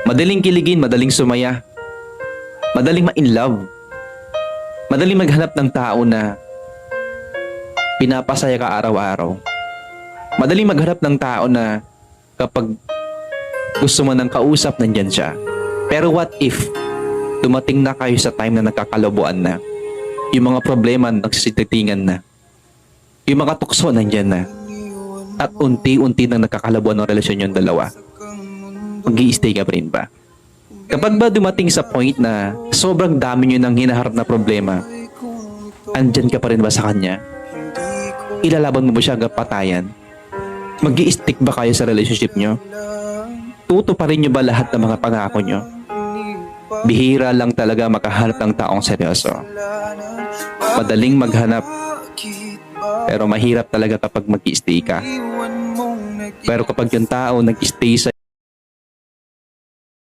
Madaling kiligin, madaling sumaya, madaling ma-in love, madaling maghanap ng tao na pinapasaya ka araw-araw. Madaling maghanap ng tao na kapag gusto mo ng kausap, nandyan siya. Pero what if dumating na kayo sa time na nagkakalabuan na, yung mga problema nagsisititingan na, yung mga tukso nandyan na, at unti-unti nang nagkakalabuan ng relasyon yung dalawa, mag-i-stay ka pa rin ba? Kapag ba dumating sa point na sobrang dami nyo nang hinaharap na problema, andyan ka pa rin ba sa kanya? Ilalaban mo ba siya hanggang patayan? Mag-i-stick ba kayo sa relationship nyo? Tuto pa rin nyo ba lahat ng mga pangako nyo? Bihira lang talaga makahanap ng taong seryoso. Madaling maghanap, pero mahirap talaga kapag mag-i-stay ka. Pero kapag yung tao nag-stay sa